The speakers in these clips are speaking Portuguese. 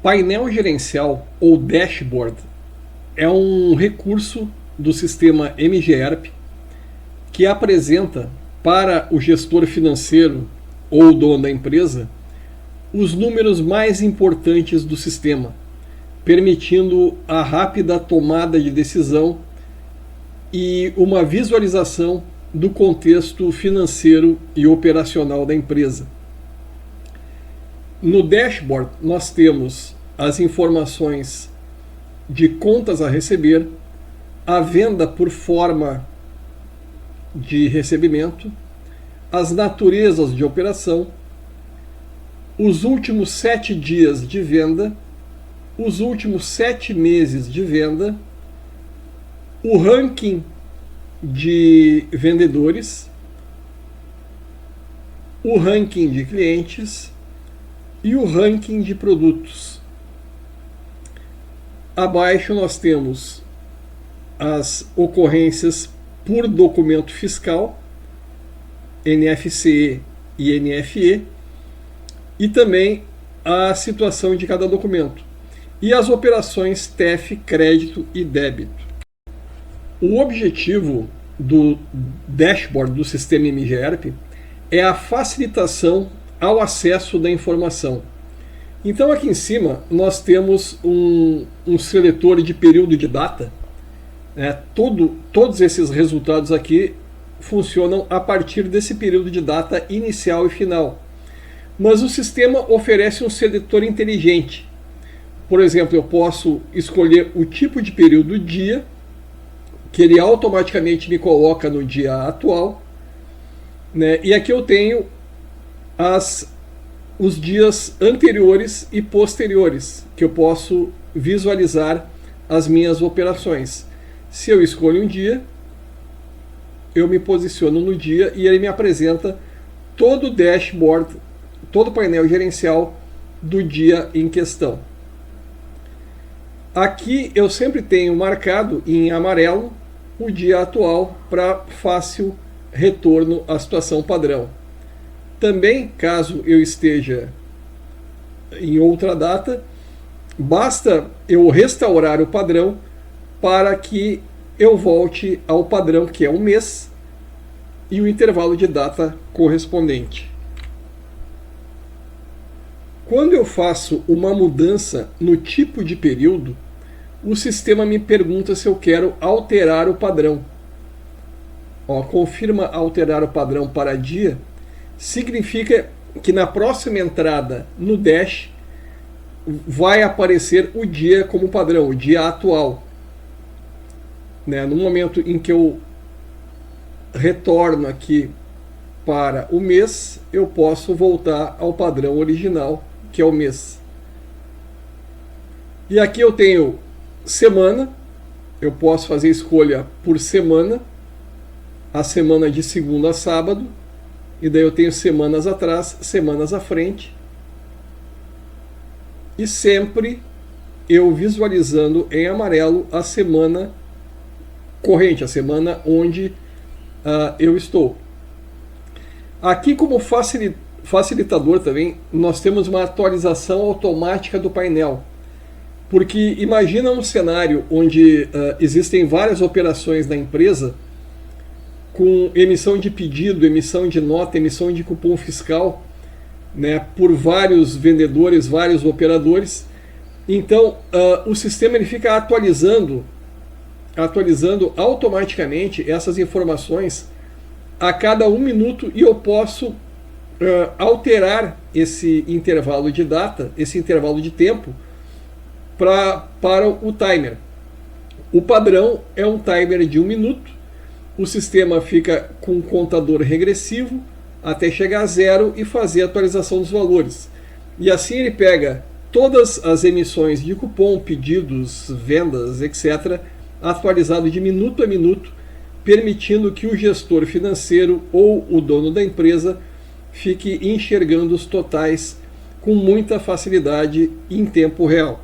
Painel gerencial ou dashboard é um recurso do sistema MGERP que apresenta para o gestor financeiro ou dono da empresa os números mais importantes do sistema, permitindo a rápida tomada de decisão e uma visualização do contexto financeiro e operacional da empresa. No dashboard, nós temos as informações de contas a receber, a venda por forma de recebimento, as naturezas de operação, os últimos 7 dias de venda, os últimos 7 meses de venda, o ranking de vendedores, o ranking de clientes e o ranking de produtos. Abaixo nós temos as ocorrências por documento fiscal, NFCE e NFE, e também a situação de cada documento, e as operações TEF, crédito e débito. O objetivo do dashboard do sistema MGERP é a facilitação ao acesso da informação. Então aqui em cima nós temos um seletor de período de data. Todos esses resultados aqui funcionam a partir desse período de data inicial e final. Mas o sistema oferece um seletor inteligente. Por exemplo, eu posso escolher o tipo de período do dia, que ele automaticamente me coloca no dia atual, né? E aqui eu tenho os dias anteriores e posteriores, que eu posso visualizar as minhas operações. Se eu escolho um dia, eu me posiciono no dia e ele me apresenta todo o dashboard, todo o painel gerencial do dia em questão. Aqui eu sempre tenho marcado em amarelo o dia atual para fácil retorno à situação padrão. Também, caso eu esteja em outra data, basta eu restaurar o padrão para que eu volte ao padrão, que é um mês, e o intervalo de data correspondente. Quando eu faço uma mudança no tipo de período, o sistema me pergunta se eu quero alterar o padrão. Confirma alterar o padrão para dia, significa que na próxima entrada no dash vai aparecer o dia como padrão, o dia atual. No momento em que eu retorno aqui para o mês, eu posso voltar ao padrão original, que é o mês. E aqui eu tenho semana, eu posso fazer escolha por semana, a semana de segunda a sábado, e daí eu tenho semanas atrás, semanas à frente, e sempre eu visualizando em amarelo a semana corrente, a semana onde eu estou. Aqui, como facilitador também, nós temos uma atualização automática do painel, porque imagina um cenário onde existem várias operações na empresa, com emissão de pedido, emissão de nota, emissão de cupom fiscal, por vários vendedores, vários operadores. Então o sistema ele fica atualizando automaticamente essas informações a cada 1 minuto, e eu posso alterar esse intervalo de data, esse intervalo de tempo para o timer. O padrão é um timer de 1 minuto, o sistema fica com um contador regressivo até chegar a 0 e fazer a atualização dos valores. E assim ele pega todas as emissões de cupom, pedidos, vendas, etc., atualizado de minuto a minuto, permitindo que o gestor financeiro ou o dono da empresa fique enxergando os totais com muita facilidade em tempo real.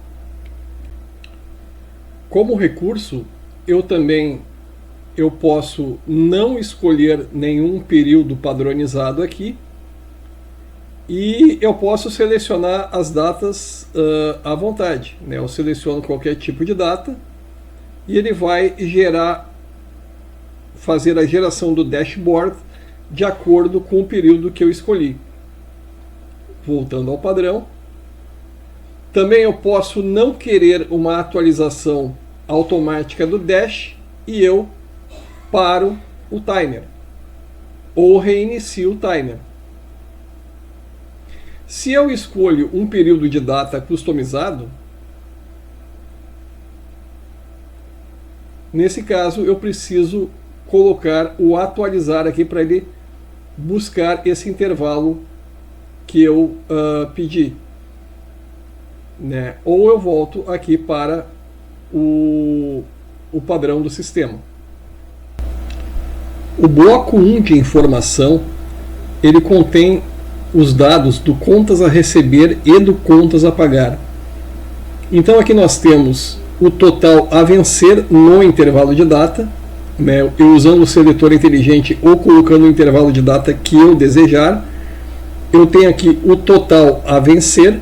Como recurso, eu posso não escolher nenhum período padronizado aqui, E eu posso selecionar as datas à vontade, né? Eu seleciono qualquer tipo de data e ele vai fazer a geração do dashboard de acordo com o período que eu escolhi. Voltando ao padrão. Também eu posso não querer uma atualização automática do dash e eu paro o timer ou reinicio o timer. Se eu escolho um período de data customizado, nesse caso eu preciso colocar o atualizar aqui para ele buscar esse intervalo que eu pedi, né? Ou eu volto aqui para o padrão do sistema. O bloco 1 de informação, ele contém os dados do contas a receber e do contas a pagar. Então aqui nós temos o total a vencer no intervalo de data, né, eu usando o seletor inteligente ou colocando o intervalo de data que eu desejar. Eu tenho aqui o total a vencer,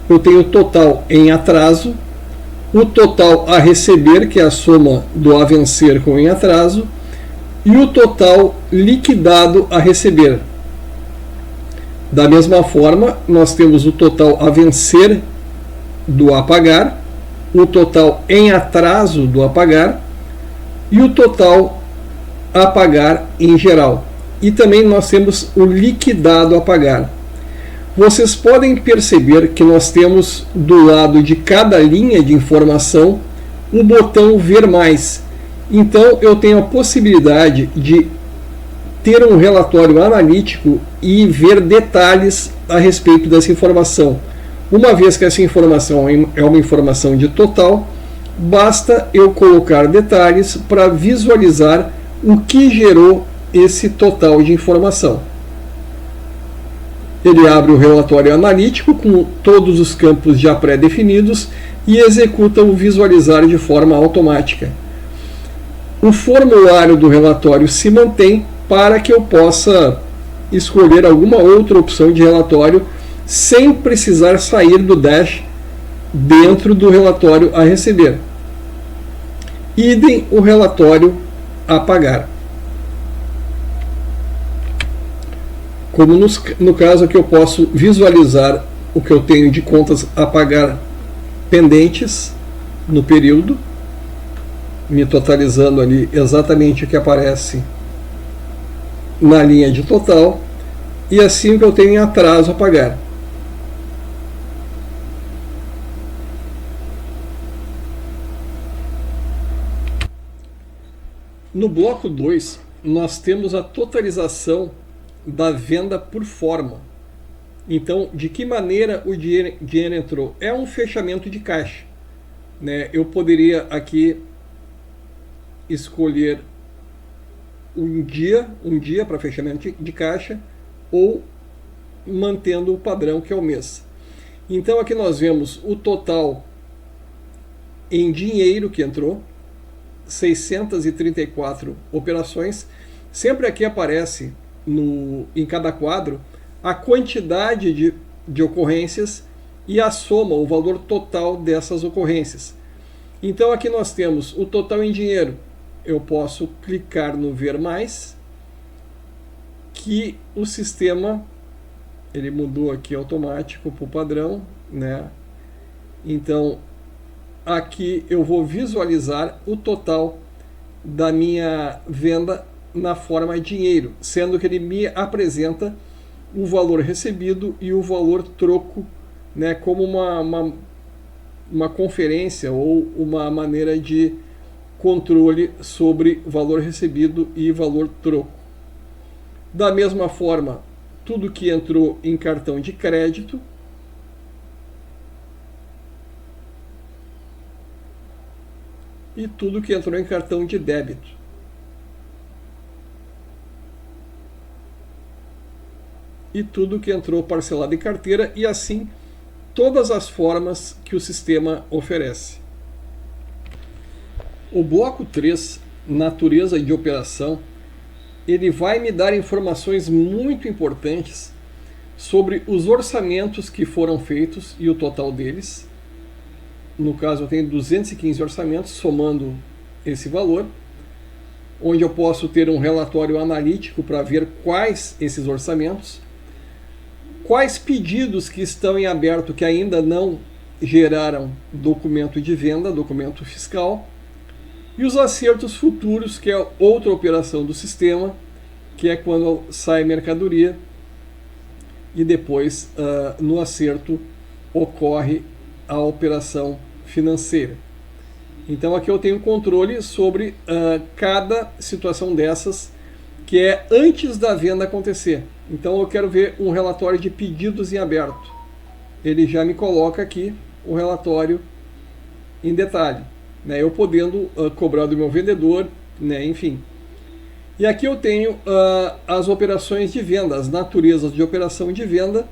eu tenho o total em atraso, o total a receber, que é a soma do a vencer com em atraso, e o total liquidado a receber. Da mesma forma, nós temos o total a vencer do a pagar, o total em atraso do a pagar e o total a pagar em geral. E também nós temos o liquidado a pagar. Vocês podem perceber que nós temos do lado de cada linha de informação um botão ver mais. Então eu tenho a possibilidade de ter um relatório analítico e ver detalhes a respeito dessa informação. Uma vez que essa informação é uma informação de total, basta eu colocar detalhes para visualizar o que gerou esse total de informação. Ele abre o relatório analítico com todos os campos já pré-definidos e executa o visualizar de forma automática. O formulário do relatório se mantém para que eu possa escolher alguma outra opção de relatório sem precisar sair do dash dentro do relatório a receber. Idem o relatório a pagar. Como no caso aqui eu posso visualizar o que eu tenho de contas a pagar pendentes no período, me totalizando ali exatamente o que aparece na linha de total, e assim que eu tenho em atraso a pagar. No bloco 2, nós temos a totalização da venda por forma. Então, de que maneira o dinheiro entrou? É um fechamento de caixa, né? Eu poderia aqui escolher um dia para fechamento de caixa ou mantendo o padrão que é o mês. Então aqui nós vemos o total em dinheiro que entrou, 634 operações. Sempre aqui aparece em cada quadro a quantidade de ocorrências e a soma, o valor total dessas ocorrências. Então aqui nós temos o total em dinheiro. Eu posso clicar no ver mais, que o sistema ele mudou aqui automático para o padrão, né? Então aqui eu vou visualizar o total da minha venda na forma dinheiro, sendo que ele me apresenta o valor recebido e o valor troco, né, como uma conferência ou uma maneira de controle sobre valor recebido e valor troco. Da mesma forma, tudo que entrou em cartão de crédito, e tudo que entrou em cartão de débito. E tudo que entrou parcelado em carteira, e assim todas as formas que o sistema oferece. O bloco 3, natureza de operação, ele vai me dar informações muito importantes sobre os orçamentos que foram feitos e o total deles. No caso, eu tenho 215 orçamentos, somando esse valor, onde eu posso ter um relatório analítico para ver quais esses orçamentos, quais pedidos que estão em aberto que ainda não geraram documento de venda, documento fiscal, e os acertos futuros, que é outra operação do sistema, que é quando sai mercadoria e depois no acerto ocorre a operação financeira. Então aqui eu tenho controle sobre cada situação dessas, que é antes da venda acontecer. Então eu quero ver um relatório de pedidos em aberto. Ele já me coloca aqui o relatório em detalhe, né? Eu podendo cobrar do meu vendedor, né? Enfim. E aqui eu tenho as operações de venda, as naturezas de operação de venda,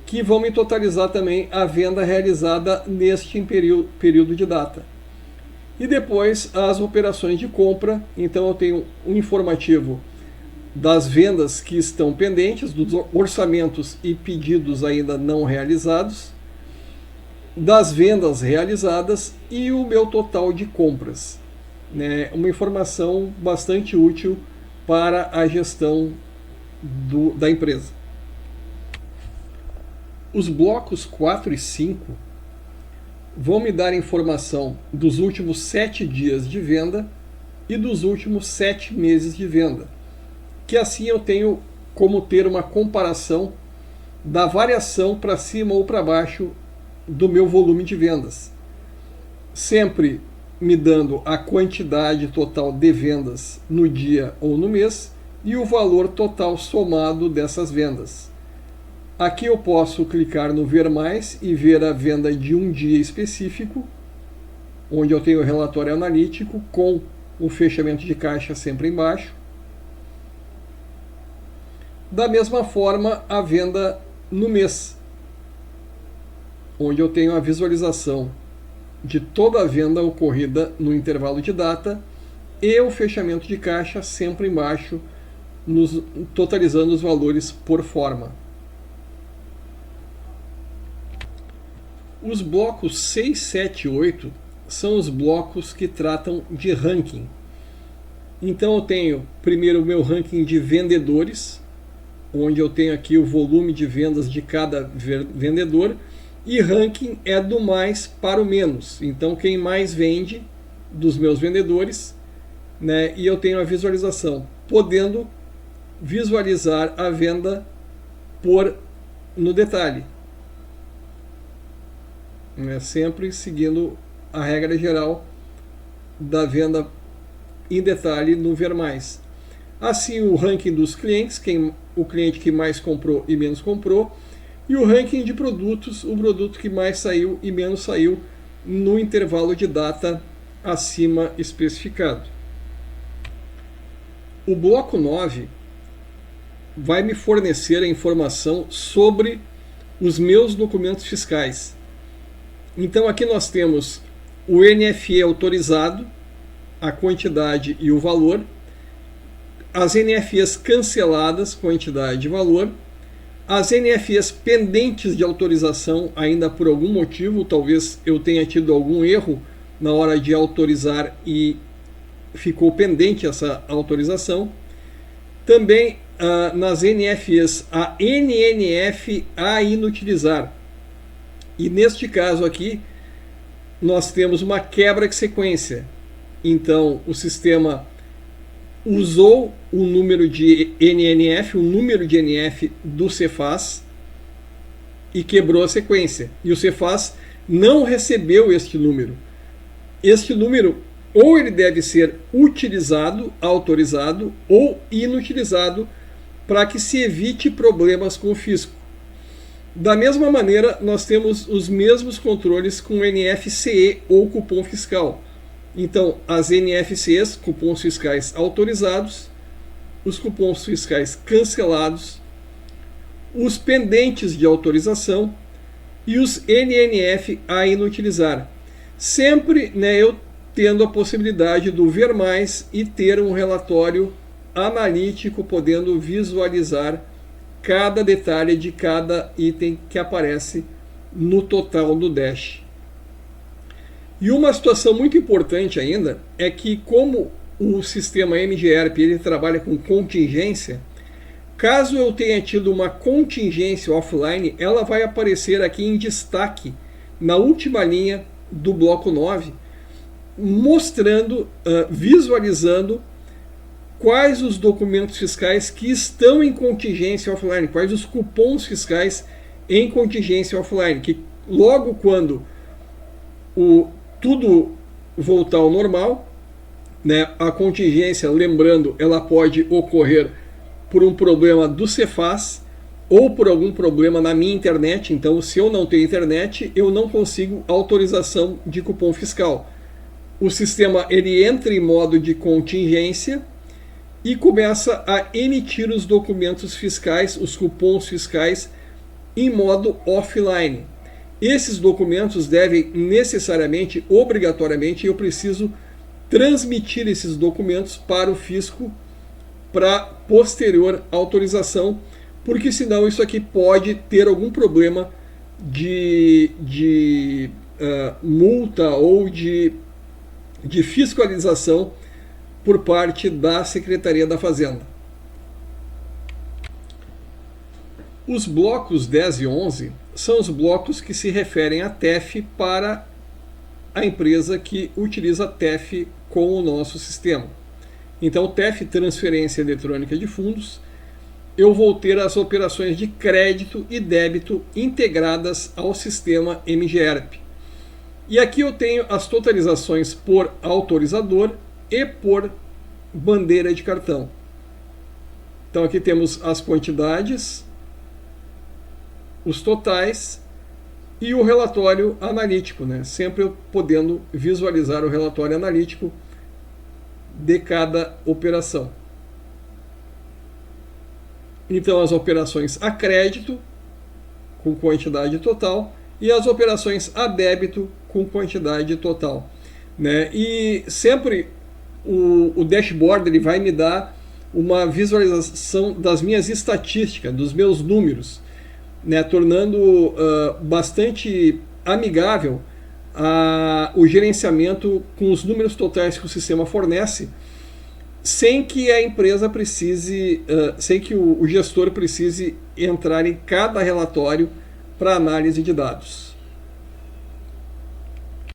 que vão me totalizar também a venda realizada neste período de data. E depois as operações de compra. Então eu tenho um informativo das vendas que estão pendentes, dos orçamentos e pedidos ainda não realizados, das vendas realizadas e o meu total de compras. Uma informação bastante útil para a gestão da empresa. Os blocos 4 e 5 vão me dar informação dos últimos 7 dias de venda e dos últimos 7 meses de venda, que assim eu tenho como ter uma comparação da variação para cima ou para baixo do meu volume de vendas, sempre me dando a quantidade total de vendas no dia ou no mês e o valor total somado dessas vendas. Aqui eu posso clicar no Ver Mais e ver a venda de um dia específico, onde eu tenho o relatório analítico com o fechamento de caixa sempre embaixo. Da mesma forma, a venda no mês, onde eu tenho a visualização de toda a venda ocorrida no intervalo de data e o fechamento de caixa sempre embaixo, totalizando os valores por forma. Os blocos 6, 7 e 8 são os blocos que tratam de ranking. Então eu tenho primeiro o meu ranking de vendedores, onde eu tenho aqui o volume de vendas de cada vendedor, e ranking é do mais para o menos. Então quem mais vende dos meus vendedores, né? E eu tenho a visualização, podendo visualizar a venda no detalhe, sempre seguindo a regra geral da venda em detalhe no Ver Mais. Assim, o ranking dos clientes, o cliente que mais comprou e menos comprou, e o ranking de produtos, o produto que mais saiu e menos saiu no intervalo de data acima especificado. O bloco 9 vai me fornecer a informação sobre os meus documentos fiscais. Então aqui nós temos o NFE autorizado, a quantidade e o valor, as NFEs canceladas, quantidade e valor, as NFEs pendentes de autorização ainda por algum motivo, talvez eu tenha tido algum erro na hora de autorizar e ficou pendente essa autorização. Também nas NFEs a NNF a inutilizar. E neste caso aqui nós temos uma quebra de sequência. Então o sistema usou o número de NNF, o número de NF do Cefaz, e quebrou a sequência. E o Cefaz não recebeu este número. Este número ou ele deve ser utilizado, autorizado, ou inutilizado, para que se evite problemas com o fisco. Da mesma maneira, nós temos os mesmos controles com o NFCE ou cupom fiscal. Então, as NFCEs, cupons fiscais autorizados, os cupons fiscais cancelados, os pendentes de autorização e os NNF a inutilizar. Sempre eu tendo a possibilidade do Ver Mais e ter um relatório analítico, podendo visualizar cada detalhe de cada item que aparece no total do Dash. E uma situação muito importante ainda é que, como o sistema MGERP ele trabalha com contingência, caso eu tenha tido uma contingência offline, ela vai aparecer aqui em destaque na última linha do bloco 9, mostrando, visualizando quais os documentos fiscais que estão em contingência offline, quais os cupons fiscais em contingência offline, que logo quando tudo voltar ao normal, né, a contingência, lembrando, ela pode ocorrer por um problema do Cefaz ou por algum problema na minha internet. Então, se eu não tenho internet, eu não consigo autorização de cupom fiscal. O sistema ele entra em modo de contingência e começa a emitir os documentos fiscais, os cupons fiscais, em modo offline. Esses documentos devem necessariamente, obrigatoriamente, eu preciso transmitir esses documentos para o fisco para posterior autorização, porque senão isso aqui pode ter algum problema de multa ou de fiscalização por parte da Secretaria da Fazenda. Os blocos 10 e 11 são os blocos que se referem a TEF para a empresa que utiliza TEF com o nosso sistema. Então, TEF, transferência eletrônica de fundos, eu vou ter as operações de crédito e débito integradas ao sistema MGERP. E aqui eu tenho as totalizações por autorizador e por bandeira de cartão. Então aqui temos as quantidades, os totais e o relatório analítico, né? Sempre eu podendo visualizar o relatório analítico de cada operação. Então as operações a crédito com quantidade total e as operações a débito com quantidade total, né? E sempre o dashboard ele vai me dar uma visualização das minhas estatísticas, dos meus números, né? Tornando bastante amigável o gerenciamento com os números totais que o sistema fornece, sem que a empresa precise, sem que o gestor precise entrar em cada relatório para análise de dados.